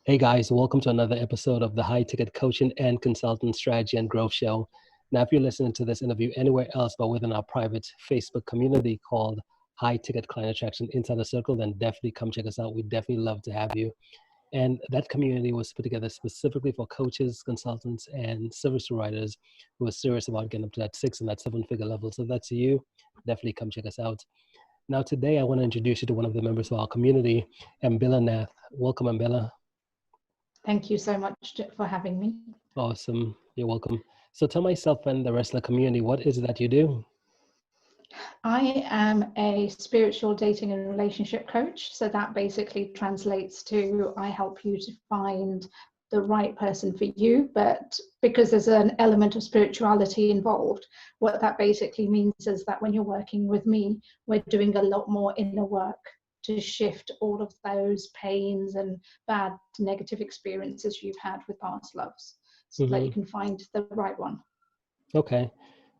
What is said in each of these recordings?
Hey guys, welcome to another episode of the High Ticket Coaching and Consultant Strategy and Growth Show. Now, if you're listening to this interview anywhere else but within our private Facebook community called High Ticket Client Attraction Insider Circle, then definitely come check us out. We'd definitely love to have you. And that community was put together specifically for coaches, consultants, and service providers who are serious about getting up to that 6 and that 7-figure level. So if that's you, definitely come check us out. Now, today I want to introduce you to one of the members of our community, Ambila Nath. Welcome, Ambila. Thank you so much for having me. Awesome. You're welcome. So tell myself and the rest of the community, what is it that you do? I am a spiritual dating and relationship coach. So that basically translates to I help you to find the right person for you. But because there's an element of spirituality involved, what that basically means is that when you're working with me, we're doing a lot more inner work to shift all of those pains and bad negative experiences you've had with past loves so that you can find the right one. Okay,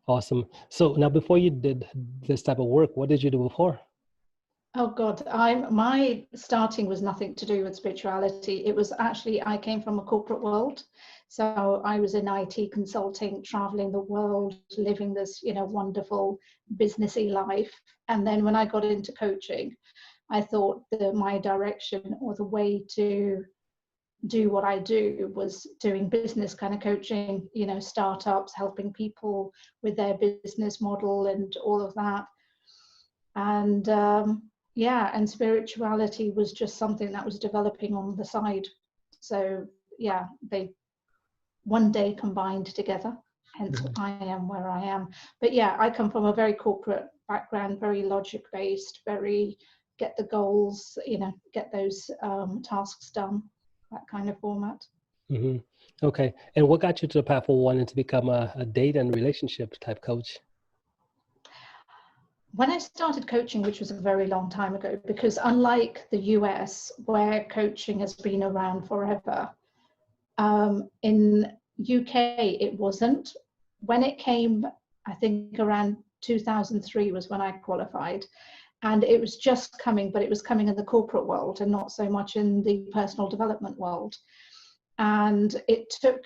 awesome. So now before you did this type of work, what did you do before? Oh God, my starting was nothing to do with spirituality. It was actually, I came from a corporate world. So I was in IT consulting, traveling the world, living this, wonderful businessy life. And then when I got into coaching, I thought that my direction or the way to do what I do was doing business kind of coaching, startups, helping people with their business model and all of that. And and spirituality was just something that was developing on the side. So yeah, they one day combined together, hence I am where I am. But yeah, I come from a very corporate background, very logic based, very get the goals, get those tasks done, that kind of format. Okay. And what got you to the path for wanting to become a date and relationship type coach? When I started coaching, which was a very long time ago, because unlike the US, where coaching has been around forever, in UK it wasn't. When it came, I think around 2003 was when I qualified, and it was just coming, but it was coming in the corporate world and not so much in the personal development world. And it took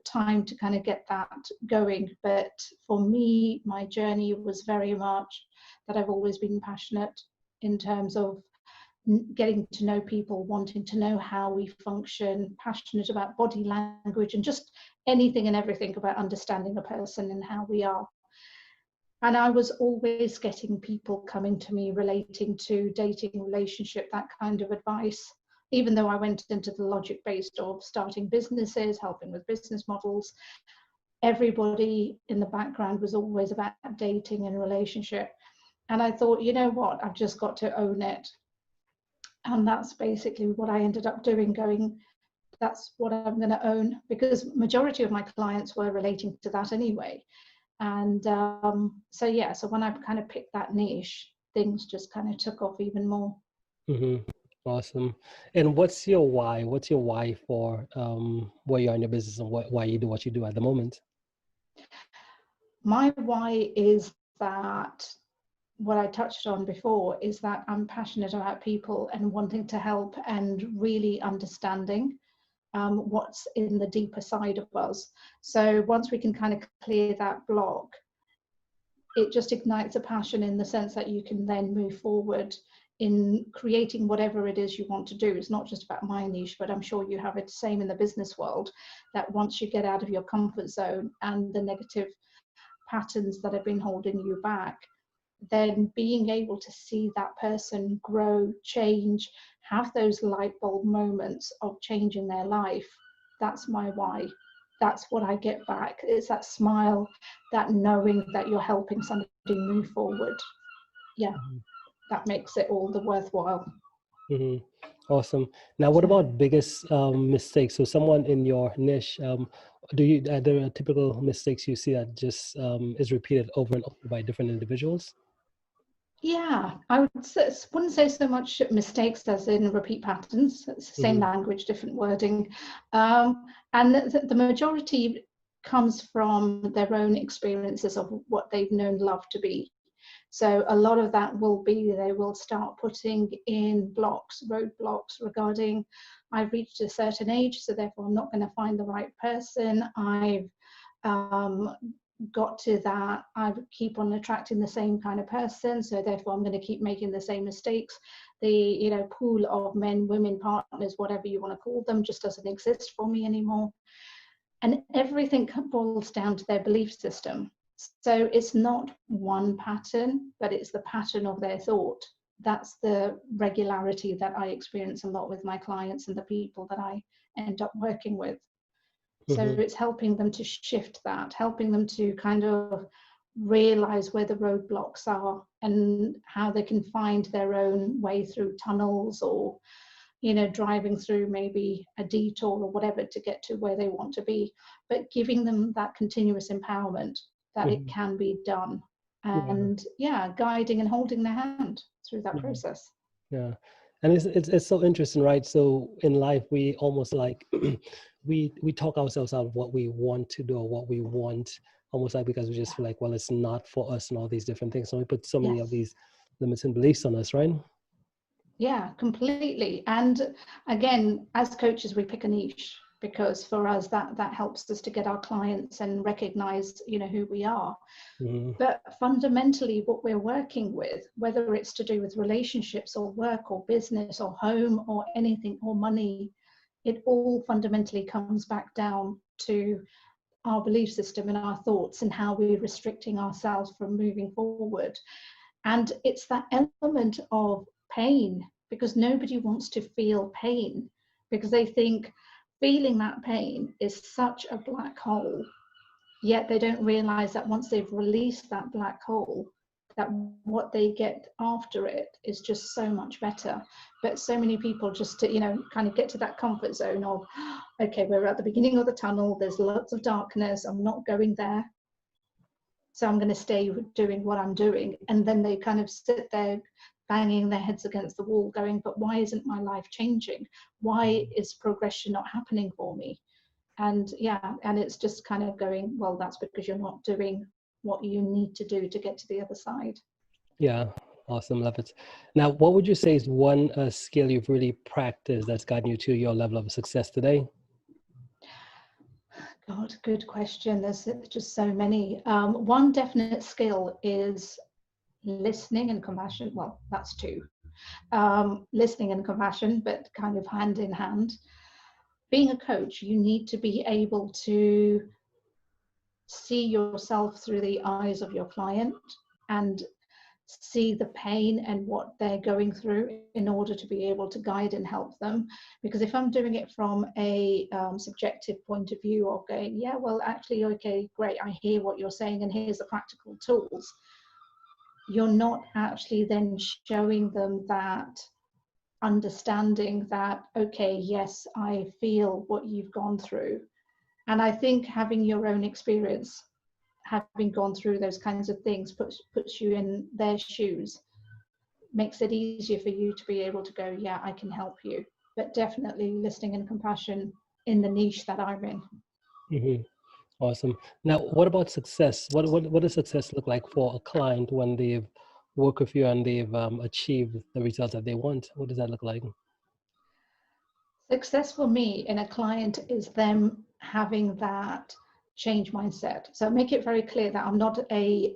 time to kind of get that going, but for me, my journey was very much that I've always been passionate in terms of getting to know people, wanting to know how we function, passionate about body language and just anything and everything about understanding a person and how we are. And I was always getting people coming to me relating to dating, relationship, that kind of advice. Even though I went into the logic based of starting businesses, helping with business models, everybody in the background was always about dating and relationship. And I thought, you know what, I've just got to own it. And that's basically what I ended up doing, going, that's what I'm going to own, because majority of my clients were relating to that anyway. And so when I kind of picked that niche, things just kind of took off even more. Awesome. And what's your why? What's your why for where you are in your business and why you do what you do at the moment? My why is that what I touched on before is that I'm passionate about people and wanting to help and really understanding what's in the deeper side of us. So once we can kind of clear that block, it just ignites a passion in the sense that you can then move forward in creating whatever it is you want to do. It's not just about my niche, but I'm sure you have it the same in the business world, that once you get out of your comfort zone and the negative patterns that have been holding you back, then being able to see that person grow, change, have those light bulb moments of changing their life, that's my why. That's what I get back. It's that smile, that knowing that you're helping somebody move forward. Yeah, that makes it all the worthwhile. Awesome. Now, what about biggest mistakes? So someone in your niche, are there typical mistakes you see that just is repeated over and over by different individuals? Yeah, wouldn't say so much mistakes as in repeat patterns. It's the same language, different wording. And the majority comes from their own experiences of what they've known love to be. So a lot of that will be, they will start putting in roadblocks regarding, I've reached a certain age, so therefore I'm not going to find the right person. I've got to that, I keep on attracting the same kind of person, so therefore I'm going to keep making the same mistakes. The pool of men, women, partners, whatever you want to call them, just doesn't exist for me anymore. And everything boils down to their belief system. So it's not one pattern, but it's the pattern of their thought. That's the regularity that I experience a lot with my clients and the people that I end up working with. So it's helping them to shift that, helping them to kind of realize where the roadblocks are and how they can find their own way through tunnels, or driving through maybe a detour or whatever to get to where they want to be, but giving them that continuous empowerment that it can be done, and guiding and holding their hand through that process. Yeah. And it's so interesting, right? So in life, we almost like we talk ourselves out of what we want to do or what we want, almost like because we just feel like, well, it's not for us and all these different things. So we put so many of these limits and beliefs on us, right? Yeah, completely. And again, as coaches, we pick a niche because for us that helps us to get our clients and recognize who we are. But fundamentally what we're working with, whether it's to do with relationships or work or business or home or anything or money, it all fundamentally comes back down to our belief system and our thoughts and how we're restricting ourselves from moving forward. And it's that element of pain, because nobody wants to feel pain, because they think feeling that pain is such a black hole, yet they don't realize that once they've released that black hole, that what they get after it is just so much better. But so many people just to, kind of get to that comfort zone of, okay, we're at the beginning of the tunnel, there's lots of darkness, I'm not going there, so I'm going to stay doing what I'm doing. And then they kind of sit there banging their heads against the wall going, but why isn't my life changing? Why is progression not happening for me? And and it's just kind of going, well, that's because you're not doing what you need to do to get to the other side. Yeah, awesome, love it. Now, what would you say is one skill you've really practiced that's gotten you to your level of success today? God, good question. There's just so many. One definite skill is listening and compassion. Well, that's two. Listening and compassion, but kind of hand in hand. Being a coach, you need to be able to see yourself through the eyes of your client and see the pain and what they're going through in order to be able to guide and help them. Because if I'm doing it from a subjective point of view of going, yeah, well, actually, okay, great, I hear what you're saying and here's the practical tools, you're not actually then showing them that understanding that, okay, yes, I feel what you've gone through. And I think having your own experience, having gone through those kinds of things, puts you in their shoes, makes it easier for you to be able to go, yeah, I can help you. But definitely listening and compassion in the niche that I'm in. Awesome. Now, what about success? What does success look like for a client when they've worked with you and they've achieved the results that they want? What does that look like? Success for me in a client is them having that change mindset. So make it very clear that I'm not a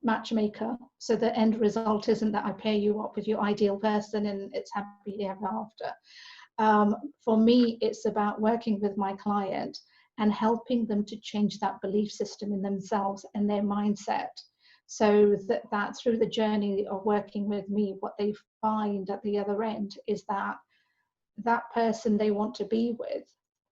matchmaker. So the end result isn't that I pair you up with your ideal person and it's happy ever after. For me, it's about working with my client and helping them to change that belief system in themselves and their mindset. So that through the journey of working with me, what they find at the other end is that person they want to be with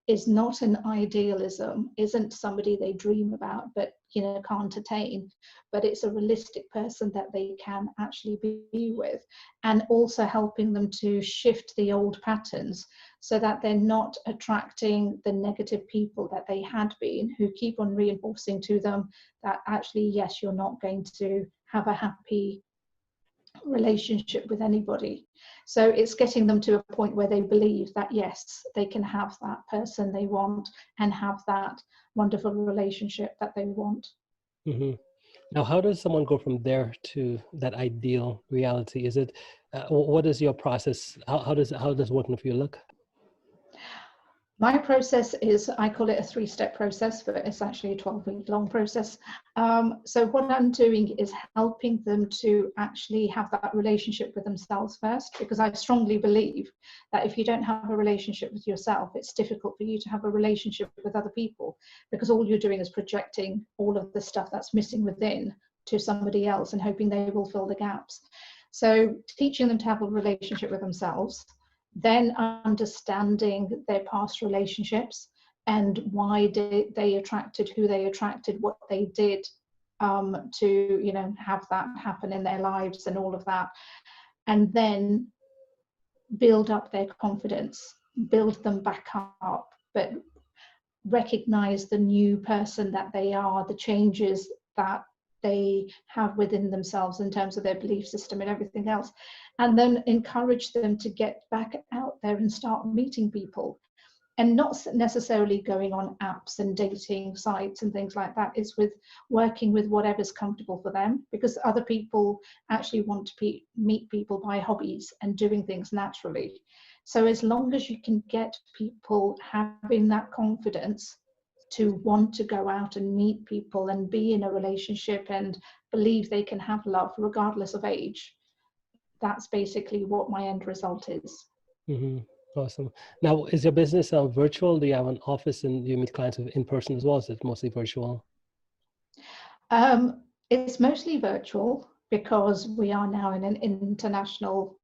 is not an idealism, isn't somebody they dream about but can't attain, but it's a realistic person that they can actually be with, and also helping them to shift the old patterns so that they're not attracting the negative people that they had been, who keep on reinforcing to them that actually, yes, you're not going to have a happy relationship with anybody. So it's getting them to a point where they believe that yes, they can have that person they want and have that wonderful relationship that they want. Now, how does someone go from there to that ideal reality? Is it, what is your process? How does working for you look? My process is, I call it a 3-step process, but it's actually a 12-week long process. So what I'm doing is helping them to actually have that relationship with themselves first, because I strongly believe that if you don't have a relationship with yourself, it's difficult for you to have a relationship with other people, because all you're doing is projecting all of the stuff that's missing within to somebody else and hoping they will fill the gaps. So teaching them to have a relationship with themselves, then understanding their past relationships and why they attracted who they attracted, what they did to have that happen in their lives and all of that, and then build up their confidence, build them back up, but recognize the new person that they are, the changes that they have within themselves in terms of their belief system and everything else, and then encourage them to get back out there and start meeting people, and not necessarily going on apps and dating sites and things like that. It's with working with whatever's comfortable for them, because other people actually want to meet people by hobbies and doing things naturally. So as long as you can get people having that confidence to want to go out and meet people and be in a relationship and believe they can have love regardless of age, that's basically what my end result is. Hmm. Awesome. Now, is your business virtual? Do you have an office and do you meet clients in person as well? Is it mostly virtual? It's mostly virtual because we are now in an international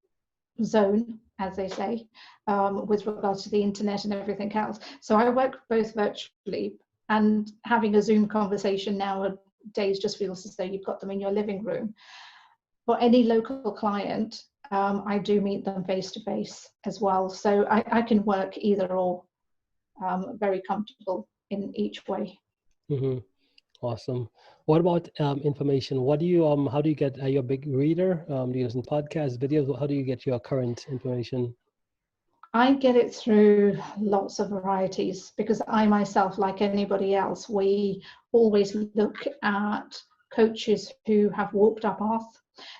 zone, as they say, with regards to the internet and everything else. So I work both virtually, and having a Zoom conversation nowadays just feels as though you've got them in your living room. For any local client, I do meet them face to face as well. So I can work either or, very comfortable in each way. Hmm. Awesome. What about information? What do you how do you get? Are you a big reader? Do you listen to podcasts, videos? How do you get your current information? I get it through lots of varieties, because I myself, like anybody else, we always look at coaches who have walked our path.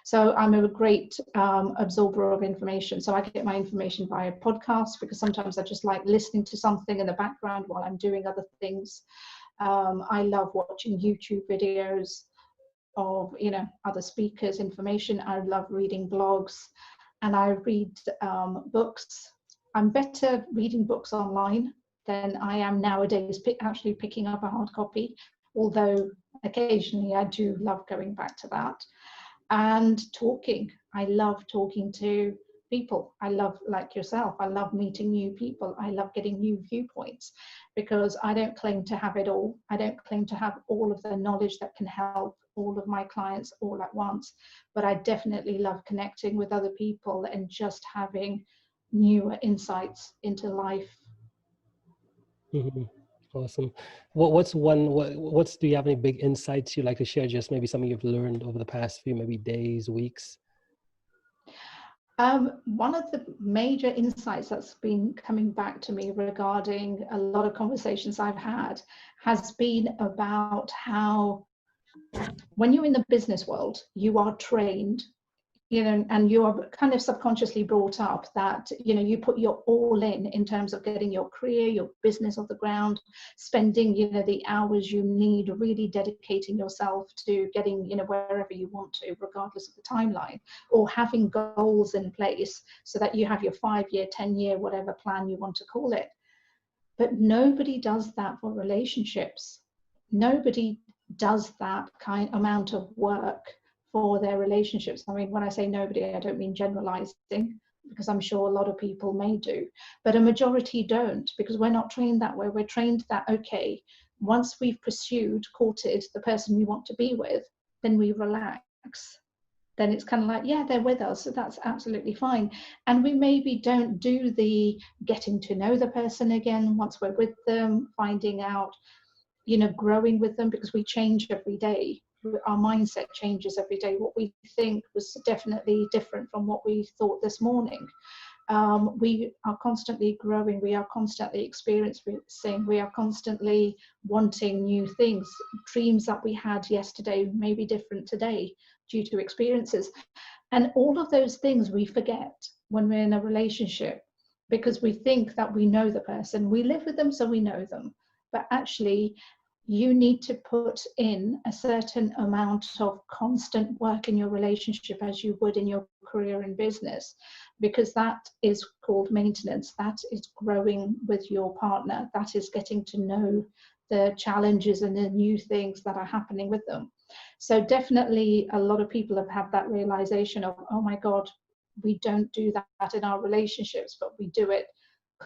So I'm a great absorber of information. So I get my information via podcasts, because sometimes I just like listening to something in the background while I'm doing other things. I love watching YouTube videos of other speakers' information. I love reading blogs, and I read books. I'm better reading books online than I am nowadays actually picking up a hard copy, although occasionally I do love going back to that. And talking, I love talking to people. I love, like yourself, I love meeting new people. I love getting new viewpoints, because I don't claim to have it all. I don't claim to have all of the knowledge that can help all of my clients all at once, but I definitely love connecting with other people and just having new insights into life. Hmm. Awesome. What's do you have any big insights you'd like to share? Just maybe something you've learned over the past few maybe days, weeks. One of the major insights that's been coming back to me regarding a lot of conversations I've had has been about how, when you're in the business world, you are trained, and you are kind of subconsciously brought up that, you put your all in terms of getting your career, your business off the ground, spending, the hours you need, really dedicating yourself to getting, wherever you want to, regardless of the timeline, or having goals in place so that you have your 5-year, 10-year, whatever plan you want to call it. But nobody does that for relationships. Nobody does that kind amount of work for their relationships. I mean, when I say nobody, I don't mean generalizing, because I'm sure a lot of people may do, but a majority don't, because we're not trained that way. We're trained that, okay, once we've courted the person we want to be with, then we relax. Then it's kind of like, yeah, they're with us, so that's absolutely fine. And we maybe don't do the getting to know the person again once we're with them, finding out, growing with them, because we change every day. Our mindset changes every day. What we think was definitely different from what we thought this morning. We are constantly growing, we are constantly experiencing, we are constantly wanting new things. Dreams that we had yesterday may be different today due to experiences. And all of those things we forget when we're in a relationship, because we think that we know the person, we live with them, so we know them. But actually, you need to put in a certain amount of constant work in your relationship as you would in your career and business, because that is called maintenance. That is growing with your partner. That is getting to know the challenges and the new things that are happening with them. So definitely a lot of people have had that realization of, oh my God, we don't do that in our relationships, but we do it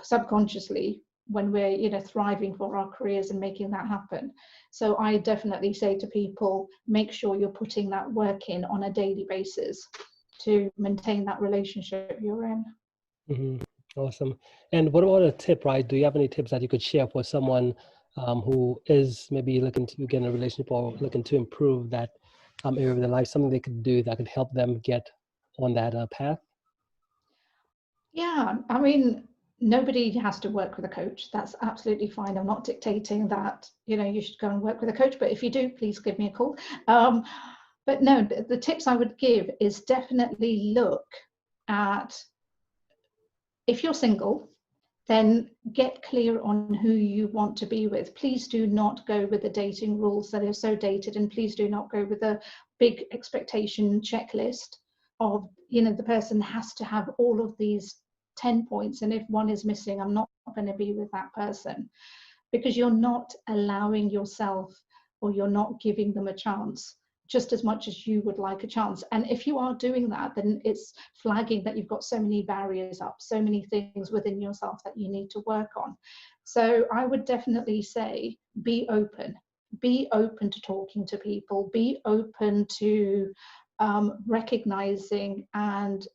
subconsciously when we're thriving for our careers and making that happen. So I definitely say to people, make sure you're putting that work in on a daily basis to maintain that relationship you're in. Mm-hmm. Awesome. And what about a tip, right? Do you have any tips that you could share for someone who is maybe looking to get in a relationship or looking to improve that area of their life, something they could do that could help them get on that path? Yeah, I mean, nobody has to work with a coach. That's absolutely fine. I'm not dictating that, you should go and work with a coach, but if you do, please give me a call. But no, the tips I would give is definitely look at, if you're single, then get clear on who you want to be with. Please do not go with the dating rules that are so dated, and please do not go with a big expectation checklist of, the person has to have all of these 10 points, and if one is missing, I'm not going to be with that person, because you're not allowing yourself, or you're not giving them a chance just as much as you would like a chance. And if you are doing that, then it's flagging that you've got so many barriers up, so many things within yourself that you need to work on. So I would definitely say, be open to talking to people, be open to recognizing and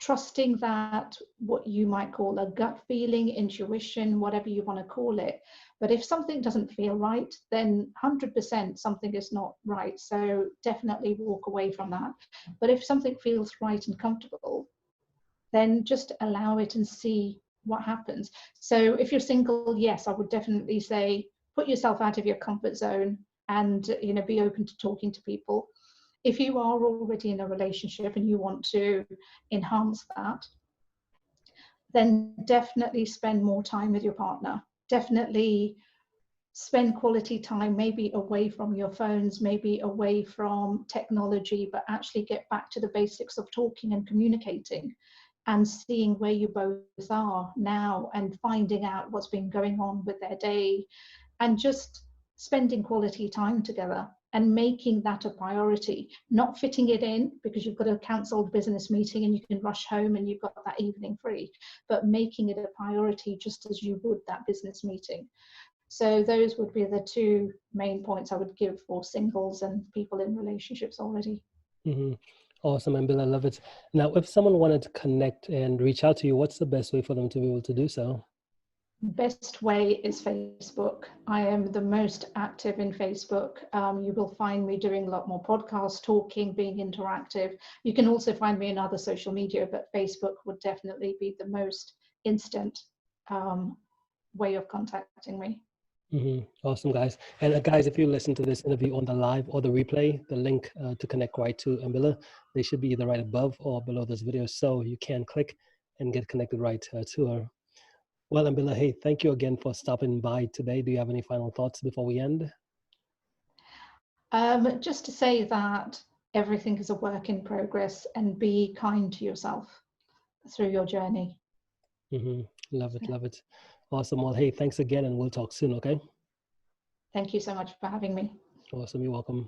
trusting that what you might call a gut feeling, intuition, whatever you want to call it. But if something doesn't feel right, then 100% something is not right. So definitely walk away from that. But if something feels right and comfortable, then just allow it and see what happens. So if you're single, yes, I would definitely say put yourself out of your comfort zone and be open to talking to people. If you are already in a relationship and you want to enhance that, then definitely spend more time with your partner. Definitely spend quality time, maybe away from your phones, maybe away from technology, but actually get back to the basics of talking and communicating and seeing where you both are now and finding out what's been going on with their day, and just spending quality time together and making that a priority, not fitting it in because you've got a cancelled business meeting and you can rush home and you've got that evening free, but making it a priority just as you would that business meeting. So those would be the two main points I would give for singles and people in relationships already. Mm-hmm. Awesome, Ambila, I love it. Now, if someone wanted to connect and reach out to you, what's the best way for them to be able to do so? Best way is Facebook. I am the most active in Facebook. You will find me doing a lot more podcasts, talking, being interactive. You can also find me in other social media, but Facebook would definitely be the most instant way of contacting me. Mm-hmm. Awesome, guys. And guys, if you listen to this interview on the live or the replay, the link to connect right to Ambila, they should be either right above or below this video, so you can click and get connected right to her. Well, Ambila, hey, thank you again for stopping by today. Do you have any final thoughts before we end? Just to say that everything is a work in progress, and be kind to yourself through your journey. Mm-hmm. Love it, love it. Awesome. Well, hey, thanks again, and we'll talk soon, okay? Thank you so much for having me. Awesome, you're welcome.